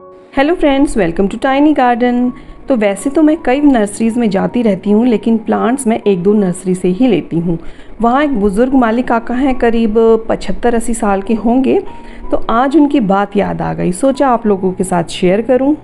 Hello friends, welcome to tiny garden. तो वैसे तो मैं कई नर्सरीज़ में जाती रहती हूँ, लेकिन प्लांट्स मैं एक दो नर्सरी से ही लेती हूँ। वहाँ एक बुज़ुर्ग माली काका हैं, करीब 75-80 साल के होंगे। तो आज उनकी बात याद आ गई, सोचा आप लोगों के साथ शेयर करूँ।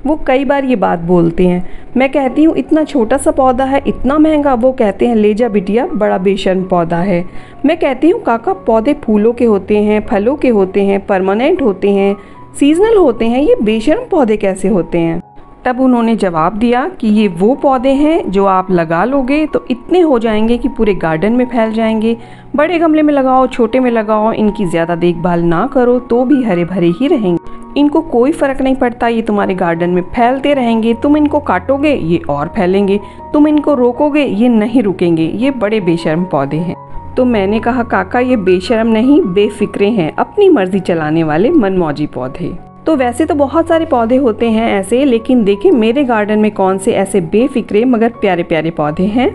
वो कई बार ये बात बोलते हैं। मैं कहती हूँ इतना छोटा सा पौधा है, इतना महंगा। वो कहते हैं ले जा बिटिया, बड़ा बेशर्म पौधा है। मैं कहती हूँ काका, पौधे फूलों के होते हैं, फलों के होते हैं, परमानेंट होते हैं, सीजनल होते हैं, ये बेशर्म पौधे कैसे होते हैं? तब उन्होंने जवाब दिया कि ये वो पौधे हैं जो आप लगा लोगे तो इतने हो जाएंगे कि पूरे गार्डन में फैल जाएंगे। बड़े गमले में लगाओ, छोटे में लगाओ, इनकी ज़्यादा देखभाल ना करो तो भी हरे भरे ही रहेंगे। इनको कोई फ़र्क नहीं पड़ता, ये तुम्हारे गार्डन में फैलते रहेंगे। तुम इनको काटोगे, ये और फैलेंगे। तुम इनको रोकोगे, ये नहीं रुकेंगे। ये बड़े बेशर्म पौधे हैं। तो मैंने कहा काका, ये बेशर्म नहीं, बेफिक्रे हैं, अपनी मर्जी चलाने वाले मनमौजी पौधे। तो वैसे तो बहुत सारे पौधे होते हैं ऐसे, लेकिन देखें मेरे गार्डन में कौन से ऐसे बेफिक्रे मगर प्यारे प्यारे पौधे हैं।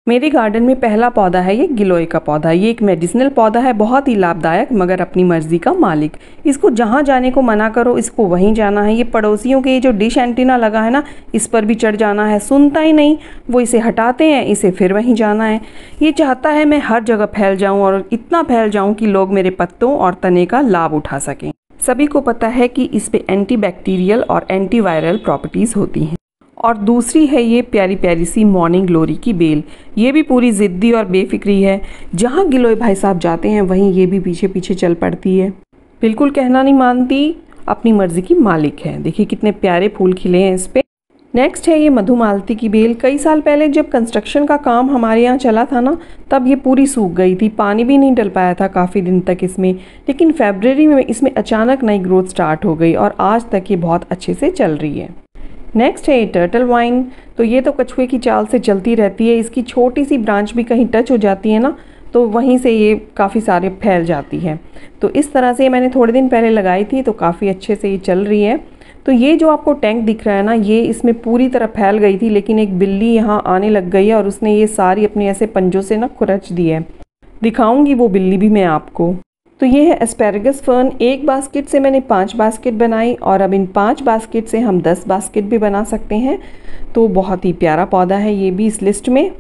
मेरे गार्डन में पहला पौधा है ये गिलोय का पौधा। ये एक मेडिसिनल पौधा है, बहुत ही लाभदायक, मगर अपनी मर्जी का मालिक। इसको जहाँ जाने को मना करो, इसको वहीं जाना है। ये पड़ोसियों के जो डिश एंटीना लगा है ना, इस पर भी चढ़ जाना है, सुनता ही नहीं। वो इसे हटाते हैं, इसे फिर वहीं जाना है। ये चाहता है मैं हर जगह फैल जाऊँ और इतना फैल जाऊँ कि लोग मेरे पत्तों और तने का लाभ उठा सकें। सभी को पता है कि इस पे एंटीबैक्टीरियल और एंटीवायरल प्रॉपर्टीज़ होती हैं। और दूसरी है ये प्यारी प्यारी सी मॉर्निंग ग्लोरी की बेल। ये भी पूरी ज़िद्दी और बेफिक्री है। जहाँ गिलोय भाई साहब जाते हैं वहीं ये भी पीछे पीछे चल पड़ती है। बिल्कुल कहना नहीं मानती, अपनी मर्जी की मालिक है। देखिए कितने प्यारे फूल खिले हैं इस पे। नेक्स्ट है ये मधुमालती की बेल। कई साल पहले जब कंस्ट्रक्शन का काम हमारे यहाँ चला था ना, तब ये पूरी सूख गई थी, पानी भी नहीं डल पाया था काफ़ी दिन तक इसमें। लेकिन फरवरी में इसमें अचानक नई ग्रोथ स्टार्ट हो गई और आज तक ये बहुत अच्छे से चल रही है। नेक्स्ट है ये टर्टल वाइन। तो ये तो कछुए की चाल से चलती रहती है। इसकी छोटी सी ब्रांच भी कहीं टच हो जाती है ना, तो वहीं से ये काफ़ी सारे फैल जाती है। तो इस तरह से मैंने थोड़े दिन पहले लगाई थी, तो काफ़ी अच्छे से ये चल रही है। तो ये जो आपको टैंक दिख रहा है ना, ये इसमें पूरी तरह फैल गई थी, लेकिन एक बिल्ली यहाँ आने लग गई है और उसने ये सारी अपने ऐसे पंजों से ना खुरच दी है। दिखाऊंगी वो बिल्ली भी मैं आपको। तो ये है एस्पैरागस फर्न। एक बास्केट से मैंने 5 बास्केट बनाई और अब इन 5 बास्केट से हम 10 बास्केट भी बना सकते हैं। तो बहुत ही प्यारा पौधा है ये भी इस लिस्ट में।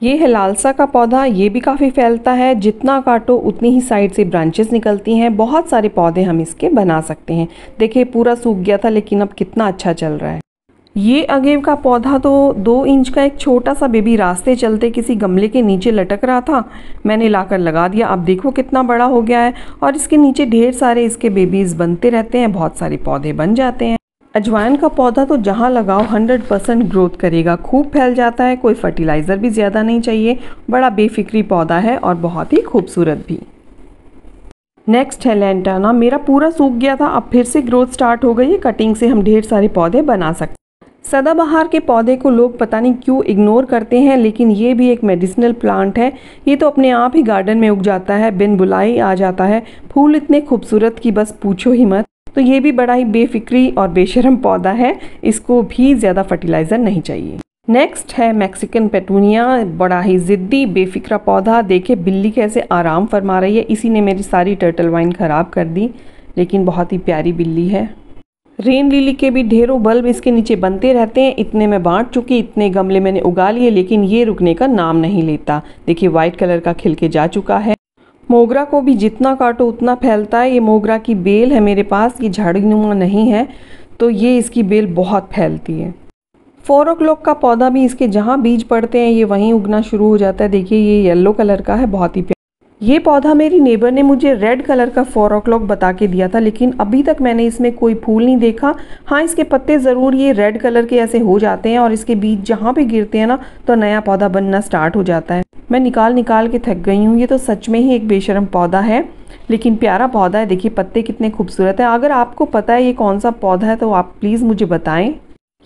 ये है लालसा का पौधा। ये भी काफ़ी फैलता है, जितना काटो उतनी ही साइड से ब्रांचेस निकलती हैं। बहुत सारे पौधे हम इसके बना सकते हैं। देखिए पूरा सूख गया था, लेकिन अब कितना अच्छा चल रहा है। ये अगेव का पौधा तो 2 इंच का एक छोटा सा बेबी रास्ते चलते किसी गमले के नीचे लटक रहा था, मैंने लाकर लगा दिया। अब देखो कितना बड़ा हो गया है और इसके नीचे ढेर सारे इसके बेबीज़ बनते रहते हैं, बहुत सारे पौधे बन जाते हैं। अजवाइन का पौधा तो जहाँ लगाओ 100% ग्रोथ करेगा, खूब फैल जाता है। कोई फर्टिलाइज़र भी ज़्यादा नहीं चाहिए, बड़ा बेफिक्री पौधा है और बहुत ही खूबसूरत भी। नेक्स्ट है लैंटाना। मेरा पूरा सूख गया था, अब फिर से ग्रोथ स्टार्ट हो गई है। कटिंग से हम ढेर सारे पौधे बना सकते हैं। सदाबहार के पौधे को लोग पता नहीं क्यों इग्नोर करते हैं, लेकिन ये भी एक मेडिसिनल प्लांट है। ये तो अपने आप ही गार्डन में उग जाता है, बिन बुलाई आ जाता है। फूल इतने खूबसूरत कि बस पूछो ही मत। तो ये भी बड़ा ही बेफिक्री और बेशर्म पौधा है, इसको भी ज़्यादा फर्टिलाइज़र नहीं चाहिए। नेक्स्ट है मैक्सिकन पेटूनिया। बड़ा ही ज़िद्दी बेफिक्रा पौधा। देखिए बिल्ली कैसे आराम फरमा रही है। इसी ने मेरी सारी टर्टल वाइन ख़राब कर दी, लेकिन बहुत ही प्यारी बिल्ली है। रेन लिली के भी ढेरों बल्ब इसके नीचे बनते रहते हैं। इतने मैं बांट चुकी, इतने गमले मैंने उगा लिए, लेकिन ये रुकने का नाम नहीं लेता। देखिए वाइट कलर का खिल के जा चुका है। मोगरा को भी जितना काटो उतना फैलता है। ये मोगरा की बेल है मेरे पास, ये झाड़ीनुमा नहीं है, तो ये इसकी बेल बहुत फैलती है। 4 o'clock का पौधा भी इसके जहाँ बीज पड़ते हैं ये वहीं उगना शुरू हो जाता है। देखिए ये येलो कलर का है, बहुत ही प्यारा। ये पौधा मेरी नेबर ने मुझे रेड कलर का 4 o'clock बता के दिया था, लेकिन अभी तक मैंने इसमें कोई फूल नहीं देखा। हाँ, इसके पत्ते ज़रूर ये रेड कलर के ऐसे हो जाते हैं और इसके बीज जहाँ पे गिरते हैं ना, तो नया पौधा बनना स्टार्ट हो जाता है। मैं निकाल निकाल के थक गई हूँ। ये तो सच में ही एक बेशर्म पौधा है, लेकिन प्यारा पौधा है। देखिए पत्ते कितने खूबसूरत है। अगर आपको पता है ये कौन सा पौधा है तो आप प्लीज़ मुझे बताएं।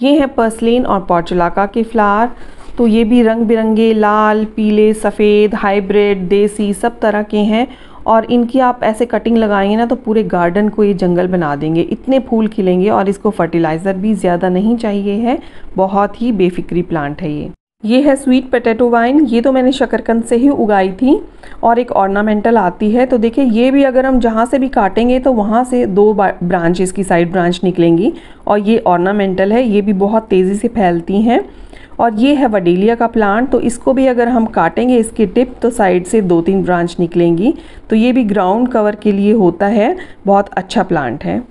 ये है पर्सलिन और पोर्चुलाका के फ्लावर। तो ये भी रंग बिरंगे, लाल, पीले, सफ़ेद, हाइब्रिड, देसी, सब तरह के हैं। और इनकी आप ऐसे कटिंग लगाएंगे ना तो पूरे गार्डन को ये जंगल बना देंगे। इतने फूल खिलेंगे और इसको फर्टिलाइज़र भी ज़्यादा नहीं चाहिए है। बहुत ही बेफिक्री प्लांट है ये। ये है स्वीट पोटैटो वाइन। ये तो मैंने शकरकंद से ही उगाई थी और एक ऑर्नामेंटल आती है। तो देखिए ये भी अगर हम जहाँ से भी काटेंगे तो वहाँ से 2 ब्रांच, इसकी साइड ब्रांच निकलेंगी और ये ऑर्नामेंटल है। ये भी बहुत तेज़ी से फैलती हैं। और ये है वडेलिया का प्लांट, तो इसको भी अगर हम काटेंगे इसकी टिप तो साइड से 2-3 ब्रांच निकलेंगी। तो ये भी ग्राउंड कवर के लिए होता है, बहुत अच्छा प्लांट है।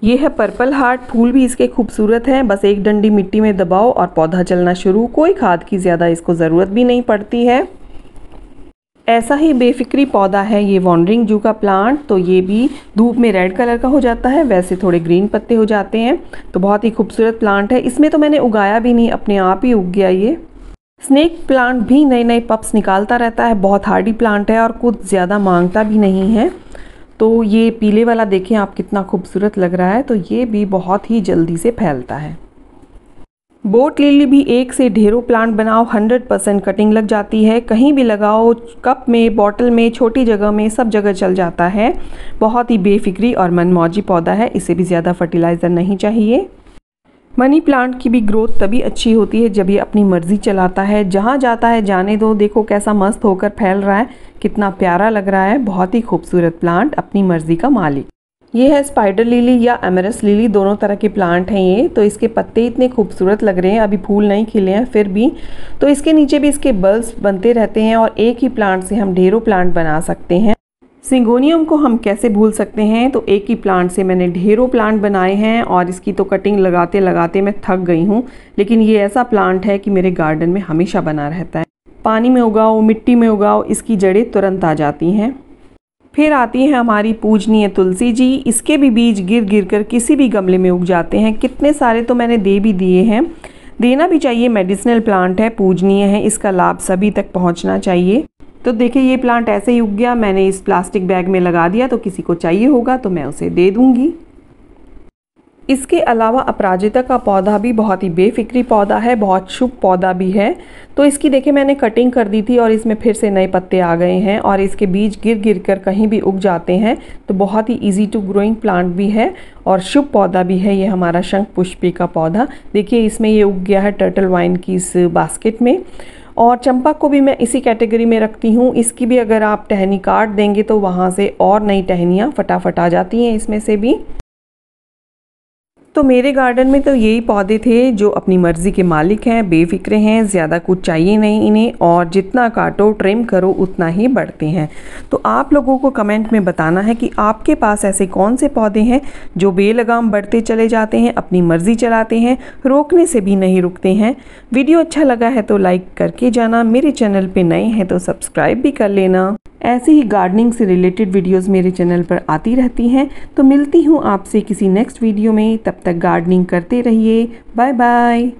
ये है पर्पल हार्ट। फूल भी इसके खूबसूरत हैं। बस एक डंडी मिट्टी में दबाओ और पौधा चलना शुरू। कोई खाद की ज़्यादा इसको ज़रूरत भी नहीं पड़ती है। ऐसा ही बेफिक्री पौधा है ये वॉन्डरिंग जू का प्लांट। तो ये भी धूप में रेड कलर का हो जाता है, वैसे थोड़े ग्रीन पत्ते हो जाते हैं। तो बहुत ही खूबसूरत प्लांट है। इसमें तो मैंने उगाया भी नहीं, अपने आप ही उग गया ये। स्नेक प्लांट भी नए नए पप्स निकालता रहता है। बहुत हार्डी प्लांट है और कुछ ज़्यादा मांगता भी नहीं है। तो ये पीले वाला देखें आप कितना खूबसूरत लग रहा है। तो ये भी बहुत ही जल्दी से फैलता है। बोट लिली भी एक से ढेरों प्लांट बनाओ, 100% कटिंग लग जाती है। कहीं भी लगाओ, कप में, बॉटल में, छोटी जगह में, सब जगह चल जाता है। बहुत ही बेफिक्री और मनमौजी पौधा है। इसे भी ज़्यादा फर्टिलाइज़र नहीं चाहिए। मनी प्लांट की भी ग्रोथ तभी अच्छी होती है जब ये अपनी मर्जी चलाता है। जहाँ जाता है जाने दो। देखो कैसा मस्त होकर फैल रहा है, कितना प्यारा लग रहा है। बहुत ही खूबसूरत प्लांट, अपनी मर्जी का मालिक। ये है स्पाइडर लिली या एमरस लिली, दोनों तरह के प्लांट हैं ये। तो इसके पत्ते इतने खूबसूरत लग रहे हैं, अभी फूल नहीं खिले हैं फिर भी। तो इसके नीचे भी इसके बल्ब्स बनते रहते हैं और एक ही प्लांट से हम ढेरों प्लांट बना सकते हैं। सिंगोनियम को हम कैसे भूल सकते हैं। तो एक ही प्लांट से मैंने ढेरों प्लांट बनाए हैं और इसकी तो कटिंग लगाते लगाते मैं थक गई हूँ। लेकिन ये ऐसा प्लांट है कि मेरे गार्डन में हमेशा बना रहता है। पानी में उगाओ, मिट्टी में उगाओ, इसकी जड़ें तुरंत आ जाती हैं। फिर आती है हमारी पूजनीय तुलसी जी। इसके भी बीज गिर गिर कर किसी भी गमले में उग जाते हैं। कितने सारे तो मैंने दे भी दिए हैं। देना भी चाहिए, मेडिसिनल प्लांट है, पूजनीय है, इसका लाभ सभी तक पहुंचना चाहिए। तो देखिए ये प्लांट ऐसे ही उग गया। मैंने इस प्लास्टिक बैग में लगा दिया, तो किसी को चाहिए होगा तो मैं उसे दे दूंगी। इसके अलावा अपराजिता का पौधा भी बहुत ही बेफिक्री पौधा है, बहुत शुभ पौधा भी है। तो इसकी देखिए मैंने कटिंग कर दी थी और इसमें फिर से नए पत्ते आ गए हैं और इसके बीज गिर गिर कर कहीं भी उग जाते हैं। तो बहुत ही इजी टू ग्रोइंग प्लांट भी है और शुभ पौधा भी है। ये हमारा शंख पुष्पी का पौधा, देखिए इसमें ये उग गया है टर्टल वाइन की इस बास्केट में। और चंपा को भी मैं इसी कैटेगरी में रखती हूँ। इसकी भी अगर आप टहनी काट देंगे तो वहाँ से और नई टहनियाँ फटाफट आ जाती हैं इसमें से भी। तो मेरे गार्डन में तो यही पौधे थे जो अपनी मर्ज़ी के मालिक हैं, बेफिक्रे हैं, ज़्यादा कुछ चाहिए नहीं इन्हें और जितना काटो ट्रिम करो उतना ही बढ़ते हैं। तो आप लोगों को कमेंट में बताना है कि आपके पास ऐसे कौन से पौधे हैं जो बेलगाम बढ़ते चले जाते हैं, अपनी मर्ज़ी चलाते हैं, रोकने से भी नहीं रुकते हैं। वीडियो अच्छा लगा है तो लाइक करके जाना, मेरे चैनल पर नए हैं तो सब्सक्राइब भी कर लेना। ऐसे ही गार्डनिंग से रिलेटेड वीडियोस मेरे चैनल पर आती रहती हैं। तो मिलती हूँ आपसे किसी नेक्स्ट वीडियो में, तब तक गार्डनिंग करते रहिए। Bye bye.